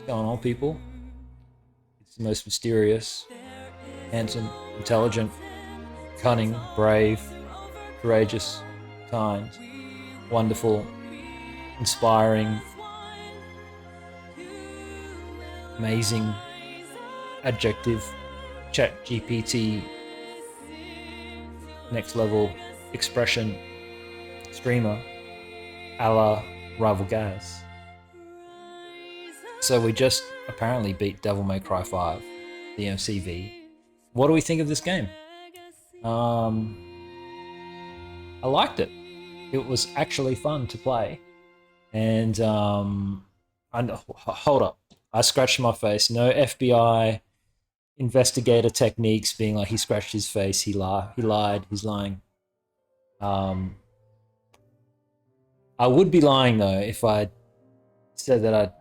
What's going on, people? It's the most mysterious, handsome, intelligent, cunning, brave, courageous, kind, wonderful, inspiring, amazing, adjective, chat GPT, next level expression, streamer, a la Rival Gaz. So we just apparently beat Devil May Cry 5, the MCV. What do we think of this game? I liked it. It was actually fun to play. And hold up. I scratched my face. No FBI investigator techniques being like he scratched his face, he lied, he's lying. I would be lying though if I said that I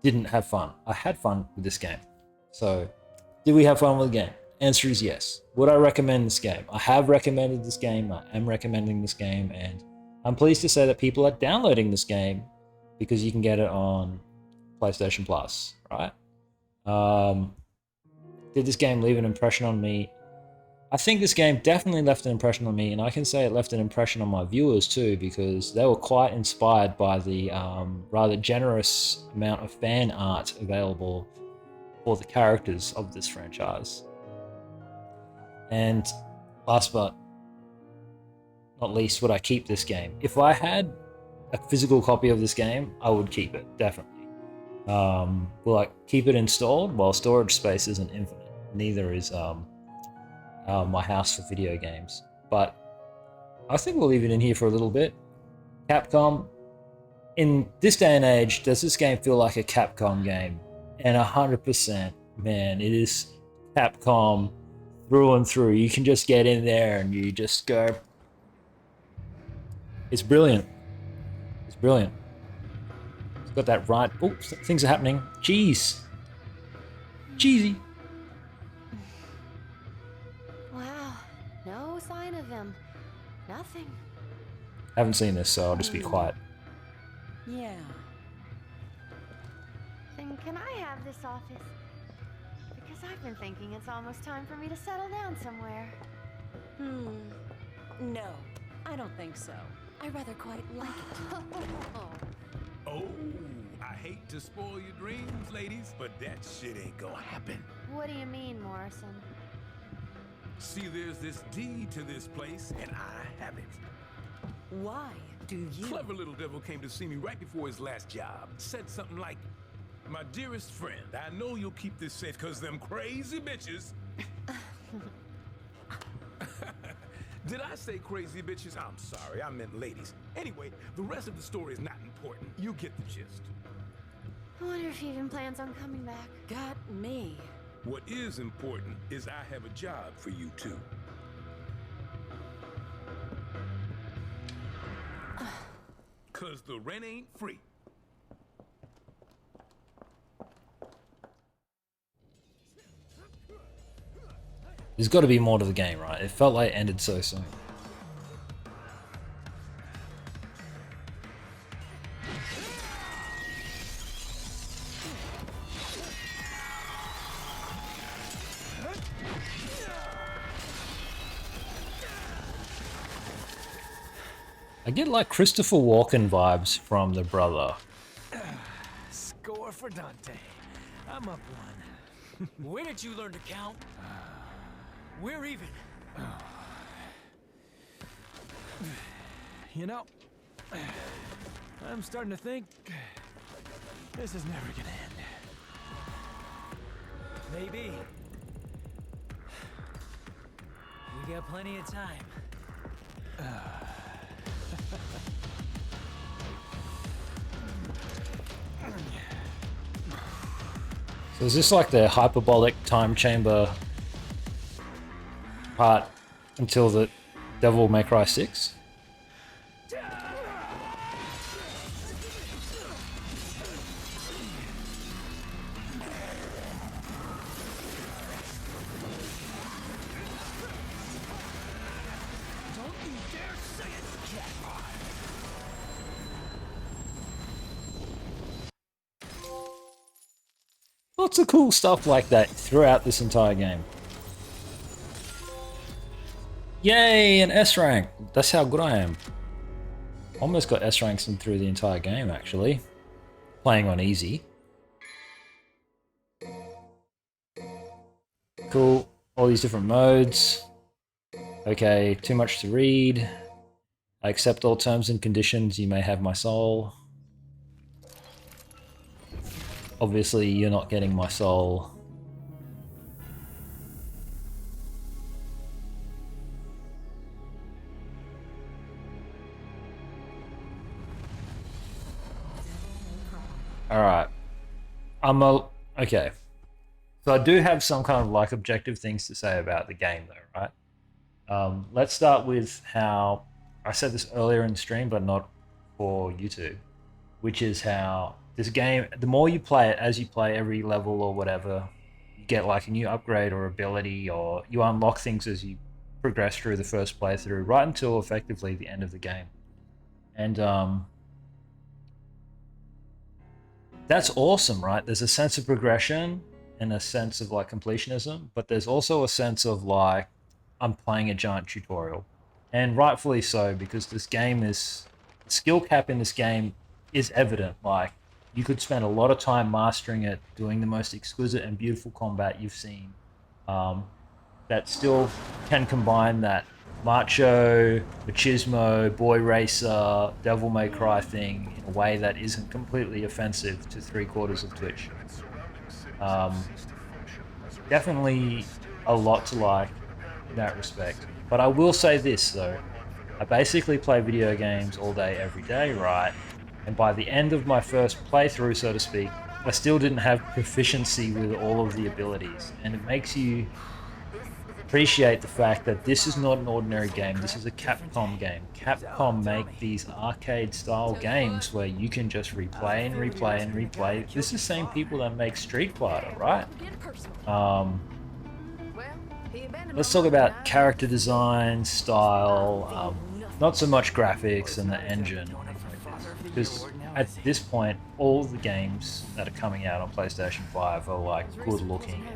didn't have fun. I had fun with this game. So, did we have fun with the game? Answer is yes. Would I recommend this game? I have recommended this game. I am recommending this game, and I'm pleased to say that people are downloading this game because you can get it on PlayStation Plus, right? Did this game leave an impression on me? I think this game definitely left an impression on me, and I can say it left an impression on my viewers too, because they were quite inspired by the rather generous amount of fan art available for the characters of this franchise. And last but not least, would I keep this game? If I had a physical copy of this game, I would keep it, definitely. Will I keep it installed? Well, storage space isn't infinite. Neither is my house for video games. But I think we'll leave it in here for a little bit. Capcom, in this day and age, does this game feel like a Capcom game? And 100%, man, it is Capcom through and through. You can just get in there and you just go. It's brilliant. It's brilliant. It's got that right. Oh, things are happening. Cheese. Cheesy. Wow, no sign of him. Nothing. Haven't seen this, so I'll just be quiet. Yeah. Then can I have this office? Because I've been thinking it's almost time for me to settle down somewhere. No, I don't think so. I rather quite like it. Oh, I hate to spoil your dreams, ladies, but that shit ain't gonna happen. What do you mean, Morrison? See, there's this deed to this place, and I have it. Why do you? Clever little devil came to see me right before his last job. Said something like, "My dearest friend, I know you'll keep this safe because them crazy bitches." Did I say crazy bitches? I'm sorry, I meant ladies. Anyway, the rest of the story is not important. You get the gist. I wonder if he even plans on coming back. Got me. What is important is I have a job for you two. Cause the rent ain't free. There's got to be more to the game, right? It felt like it ended so soon. I get like Christopher Walken vibes from the brother. Score for Dante. I'm up one. Where did you learn to count? We're even. You know, I'm starting to think this is never gonna end. Maybe. We got plenty of time. So is this like the hyperbolic time chamber part until the Devil May Cry 6? Lots of cool stuff like that throughout this entire game. Yay, an S rank. That's how good I am. Almost got S ranks in through the entire game, actually. Playing on easy. Cool. All these different modes. Okay, too much to read. I accept all terms and conditions. You may have my soul. Obviously, you're not getting my soul. Alright. Okay. So I do have some kind of like objective things to say about the game though, right? Let's start with how, I said this earlier in the stream, but not for YouTube, which is how this game, the more you play it, as you play every level or whatever, you get like a new upgrade or ability, or you unlock things as you progress through the first playthrough, right until effectively the end of the game. And that's awesome, right? There's a sense of progression and a sense of like completionism, but there's also a sense of like, I'm playing a giant tutorial. And rightfully so, because this game is, the skill cap in this game is evident. Like, you could spend a lot of time mastering it, doing the most exquisite and beautiful combat you've seen, that still can combine that macho, machismo, boy racer, devil may cry thing in a way that isn't completely offensive to 3/4 of Twitch. Definitely a lot to like in that respect. But I will say this though, I basically play video games all day every day, right? And by the end of my first playthrough, so to speak, I still didn't have proficiency with all of the abilities, and it makes you appreciate the fact that this is not an ordinary game. This is a Capcom game. Capcom make these arcade style games where you can just replay and replay and replay. This is the same people that make Street Fighter, right? Let's talk about character design, style, not so much graphics and the engine, because at this point all the games that are coming out on PlayStation 5 are like good looking,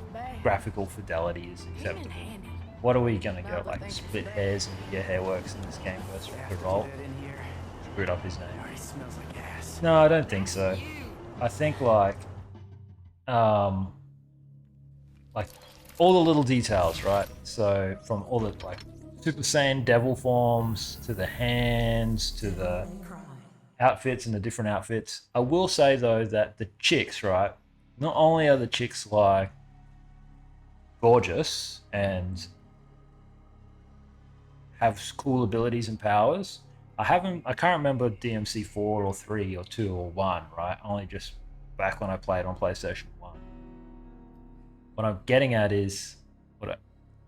graphical fidelity is acceptable. What are we gonna go like split hairs and your hair works in this game versus the roll? Screwed up his name. No, I don't think so. I think like all the little details, right? So from all the like Super Saiyan devil forms to the hands to the outfits and the different outfits. I will say though that the chicks, right? Not only are the chicks like gorgeous and have cool abilities and powers. I can't remember DMC 4 or 3 or 2 or 1, right? Only just back when I played on PlayStation 1. What I'm getting at is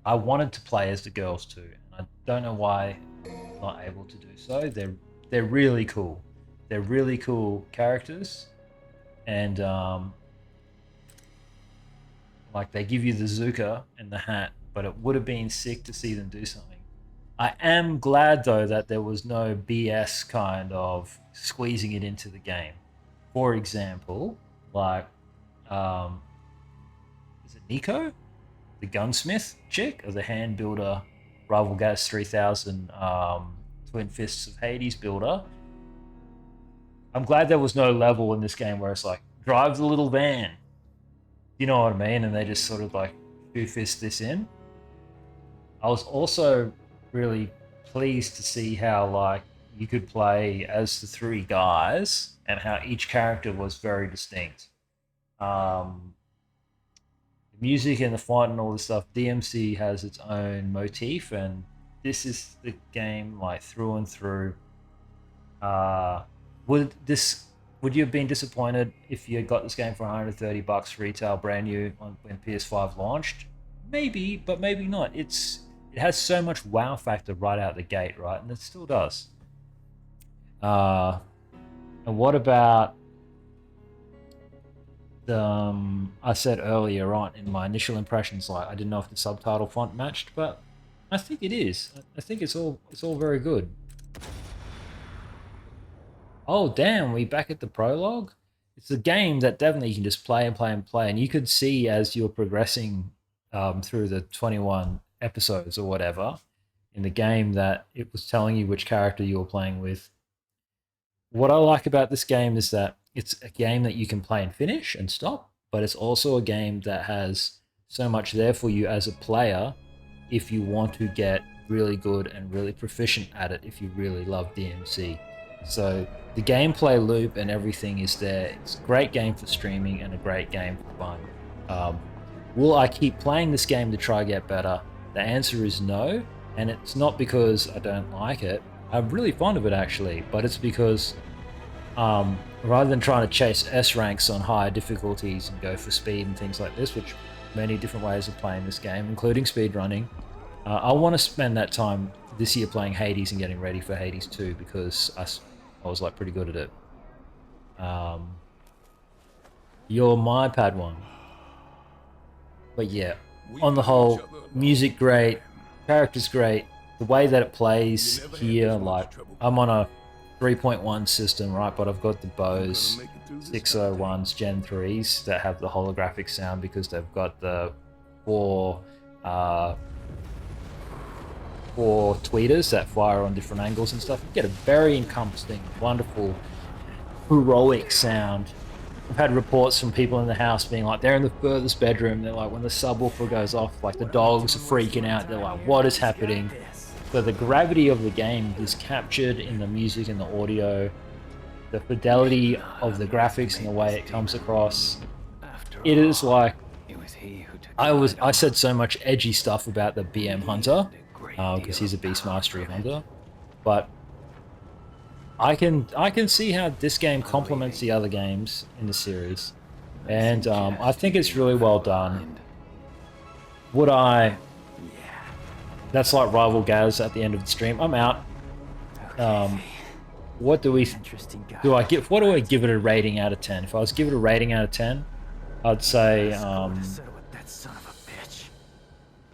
I wanted to play as the girls too, and I don't know why I'm not able to do so. They're really cool. They're really cool characters, and like they give you the Zuka and the hat, but it would have been sick to see them do something. I am glad though that there was no BS kind of squeezing it into the game. For example, like is it Nico? The gunsmith chick, or the hand builder Rival Gas 3000 Twin Fists of Hades builder. I'm glad there was no level in this game where it's like, drive the little van. You know what I mean? And they just sort of like two-fist this in. I was also really pleased to see how like you could play as the three guys and how each character was very distinct. The music and the font and all this stuff, DMC has its own motif, and this is the game like through and through. Would you have been disappointed if you got this game for $130 retail brand new when PS5 launched? Maybe, but maybe not. It has so much wow factor right out the gate, right? And it still does. And what about I said earlier on in my initial impressions, like I didn't know if the subtitle font matched, but I think it is. I think it's all very good. Oh damn, we back at the prologue? it's a game that definitely you can just play and play and play, and you could see as you're progressing through the 21 episodes or whatever in the game that it was telling you which character you were playing with. What I like about this game is that it's a game that you can play and finish and stop, but it's also a game that has so much there for you as a player if you want to get really good and really proficient at it, if you really love DMC. So the gameplay loop and everything is there. It's a great game for streaming and a great game for fun. Will I keep playing this game to try to get better? The answer is no, and it's not because I don't like it. I'm really fond of it actually, but it's because rather than trying to chase S ranks on higher difficulties and go for speed and things like this, which many different ways of playing this game, including speedrunning, I want to spend that time this year playing Hades and getting ready for Hades 2 because I was like pretty good at it. You're my Padawan. But yeah, on the whole, music great, characters great, the way that it plays here, like I'm on a 3.1 system, right, but I've got the Bose 601s Gen 3s that have the holographic sound because they've got the four tweeters that fire on different angles and stuff. You get a very encompassing, wonderful, heroic sound. I've had reports from people in the house being like, they're in the furthest bedroom, they're like, when the subwoofer goes off, like the dogs are freaking out, they're like, what is happening? So the gravity of the game is captured in the music and the audio, the fidelity of the graphics and the way it comes across. It is like, I said so much edgy stuff about the BM Hunter, because he's a Beast Mastery Hunter, but I can see how this game complements the other games in the series, and I think it's really well done. Would I? That's like Rival Gaz at the end of the stream. I'm out. What do we do? What do I give it a rating out of 10? If I was to give it a rating out of 10, I'd say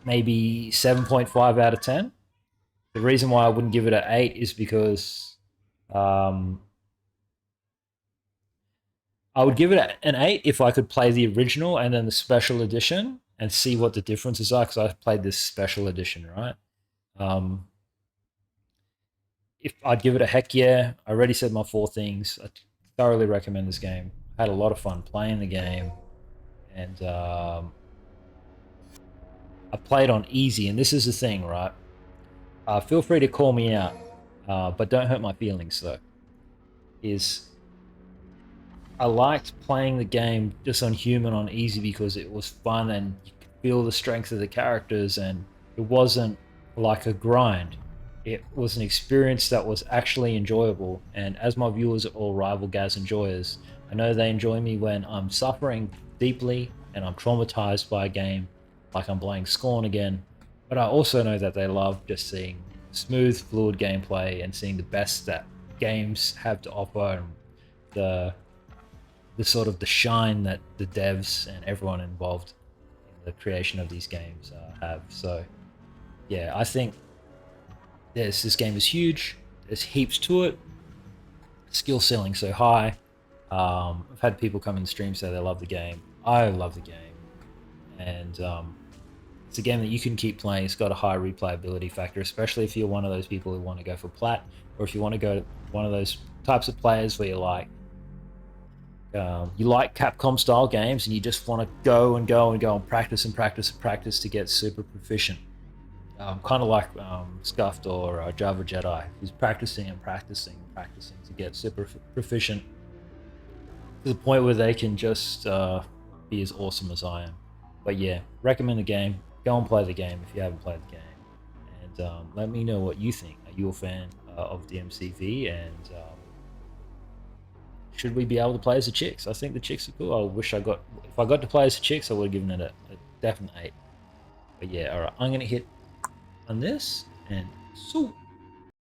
maybe 7.5 out of 10. The reason why I wouldn't give it an 8 is because I would give it an 8 if I could play the original and then the special edition and see what the differences are, because I played this special edition, right? If I'd give it a heck yeah, I already said my 4 things. I thoroughly recommend this game. I had a lot of fun playing the game, and I played on easy, and this is the thing, right? Feel free to call me out, but don't hurt my feelings, though. I liked playing the game just on human on easy because it was fun and you could feel the strength of the characters, and it wasn't like a grind. It was an experience that was actually enjoyable, and as my viewers are all Rival Gaz enjoyers, I know they enjoy me when I'm suffering deeply and I'm traumatized by a game, like I'm playing Scorn again, but I also know that they love just seeing smooth, fluid gameplay and seeing the best that games have to offer, and the sort of the shine that the devs and everyone involved in the creation of these games have. So yeah, I think this game is huge. There's heaps to it. Skill ceiling so high. I've had people come in the stream say they love the game. I love the game, and it's a game that you can keep playing. It's got a high replayability factor, especially if you're one of those people who want to go for plat, or if you want to go to one of those types of players where you like Capcom style games and you just want to go and practice and practice and practice to get super proficient. Kind of like Scuffed or Java Jedi, who's practicing and practicing and practicing to get super proficient to the point where they can just be as awesome as I am. But yeah, recommend the game. Go and play the game if you haven't played the game, and let me know what you think. Are you a fan of DMCV, and should we be able to play as the chicks? I think the chicks are cool. If I got to play as the chicks, I would have given it a definite 8. But yeah, alright, I'm gonna hit on this, and so